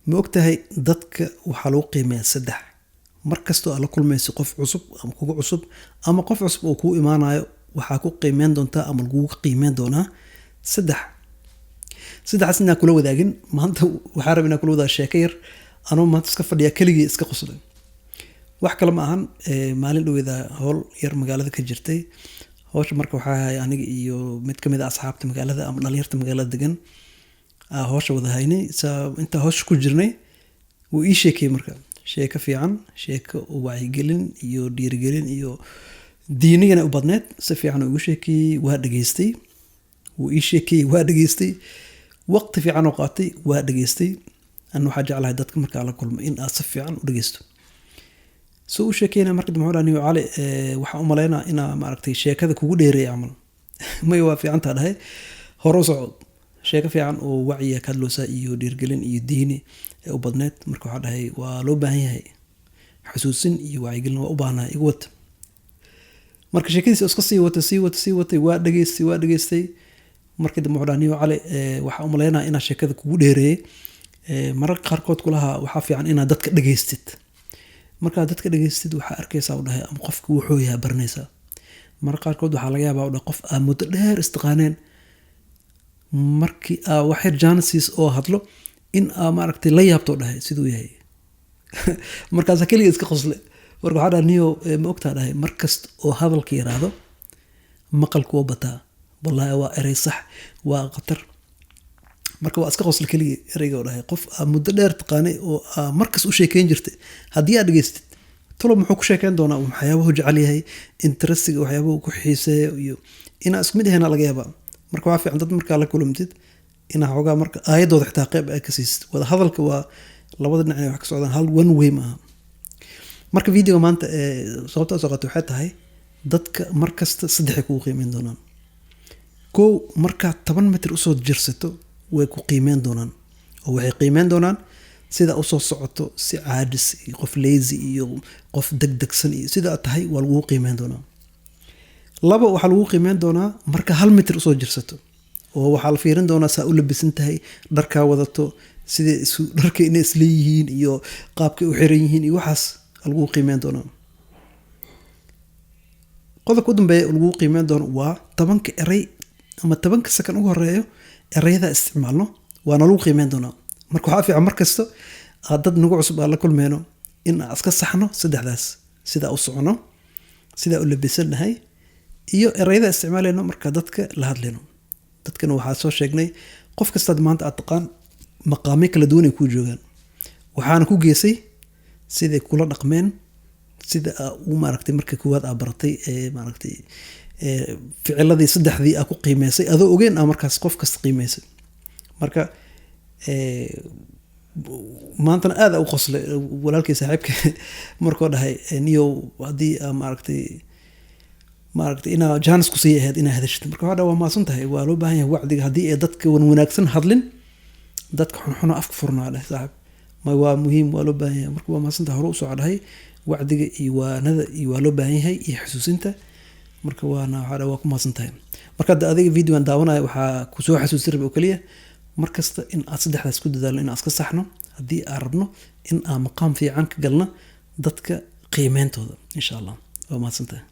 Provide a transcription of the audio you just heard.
ma ogtahay dadka waxaa lagu qiimeeyaa saddex. mar kastoo aad la kulmayso qof cusub ama kugu cusub ama qof cusub oo kuu imaanayo waxaa ku qiimeyn doontaa ama lagugu qiimeyn doonaa saddex. saddexaas inaan kula wadaagin maanta waxaa rabaa inaan kula wadaag sheeko yar anoo maanta iska fadhiya keligii iska qoslay. wax kale ma ahan maalin dhaweeda howl yar magaalada ka jirtay. hawsha marka waxaa ahay aniga iyo mid ka mid ah asxaabta magaalada ama dhalinyarta magaalada degan hawsha wada haynay inta hawsha ku jirnay wuu ii sheekay marka sheeko fiican, sheeko wacyigelin iyo dhiirigelin iyo diinigana u badneed. si fiican uu igu sheekayey waa dhageystay, wuu ii sheekayey waa dhageystay, waqti fiican oo qaatay waa dhageystay. ana waxaa jeclahay dadka markaa la kulmo in aad si fiican u dhageysto. soo u sheekayna marka dambe wuxuu dhahay cali waxaan u malaynaa inaa maaragtay sheekada kugu dheereeyay camal may waa fiicantaa dhahay hore u socod. sheeko fiican oo wacyiga ka hadloosa iyo dhiirgelin iyo diini u badneed. marka waxaa dhahay waa loo baahan yahay xusuusin iyo wacyigelin waa u baahnahay igu wata. marka sheekadiisa iska sii watay waa dhageystay. markii dambe wuxuu dhahay cali waxaan u malaynaa inaa sheekada kugu dheereeyay. mararka qaarkood kulaha waxaa fiican inaad dadka dhageystid. markaad dadka dhageystid waxaa arkaysaa u dhahay ama qofka wuxuu yahay baranaysaa. mararka qaarkood waxaa laga yaabaa u dhahay qof aad muddo dheer istiqaaneen markii aa wax yar jaanisiis oo hadlo in aa maaragtay la yaabto dhahay siduu yahay. markaasa keliga iska qosle. marka waxaa dhahay niyo ma ogtaa dhahay markasta oo hadalka yaraado maqalku waa bataa. wallaahi waa erey sax waa khatar. marka waa iska qosle keliga ereyga dhahay qof aa muddo dheer taqaanay oo aa markas u sheekeyn jirtay haddii aad dhageystid talo muxuu ku sheekeyn doonaa waxyaabahu jecel yahay interestiga waxyaabahu ku xiiseeyo iyo inaa isku mid ahayna laga yaabaa. marka waa fiican dad markaa la kulmtid inaa xoogaa marka aayadooda xitaa qayb ay ka siisid. wada hadalka waa labada dhinac wax ka socdaan hal one way maaha. marka video maanta sababta soo qaato waxay tahay dadka markasta saddex ay kugu qiimeyn doonaan. kow markaa 10 mitir usoo jirsato way ku qiimeyn doonaan oo waxay qiimeyn doonaan sida usoo socoto si caadis iyo qof lazy iyo qof degdegsan iyo sida tahay waa lagu qiimeyn doonaa. laba waxaa lagu qiimeyn doonaa marka 1 mitir usoo jirsato oo waxaa la fiirin doonaa saa u labisan tahay dharkaa wadato sida dharka inay isleeyihiin iyo qaabkay u xiran yihiin iyo waxaas lagu qiimeyn doonaa. qodobka u dambeeya lagu qiimeyn doono waa 10 erey ama 10 sakan ugu horeeyo ereyada isticmaalno waana lagu qiimeyn doonaa. marka waxaa fiican markasta aad dad nagu cusub aan la kulmeyno in aan iska saxno saddexdaas sida u socono sida u labisanahay iyo ereyada isticmaaleyno marka dadka la hadlayno. dadkana waxaa soo sheegnay qof kastaad maanta aad taqaan maqaamyo kala duwan ay ku joogaan. waxaana ku geesay siday kula dhaqmeen sida uu maaragtay marka koowaad aa baratay maaragtay ficiladii saddexdii aa ku qiimeysay adoo ogeyn aa markaas qof kasta qiimeysay. marka maantana aad u qoslay walaalkay saaxiibka markuu dhahay niyo haddii maaragtay inaa jaanis ku sii ahayd inaa hadashid. marka waxaa waa maasan tahay waa loo baahan yahay wacdiga haddii ay dadka wanaagsan hadlin dadka xunxuna afka furnaa dheh saaxiib ma waa muhiim waa loo baahan yahay. marka waa maasan tahay hore u soo dhahay wacdiga iyo waanada iyo waa loo baahan yahay iyo xusuusinta. marka waana waa ku maasan tahay. marka hadda adiga videoan daawanayo waxaa ku soo xasuusin raba oo keliya markasta in aad saddexdaas ku dadaalno in aan iska saxno haddii aan rabno in aan maqaam fiican ka galno dadka qiimeyntooda insha allah. waa maasan tahay.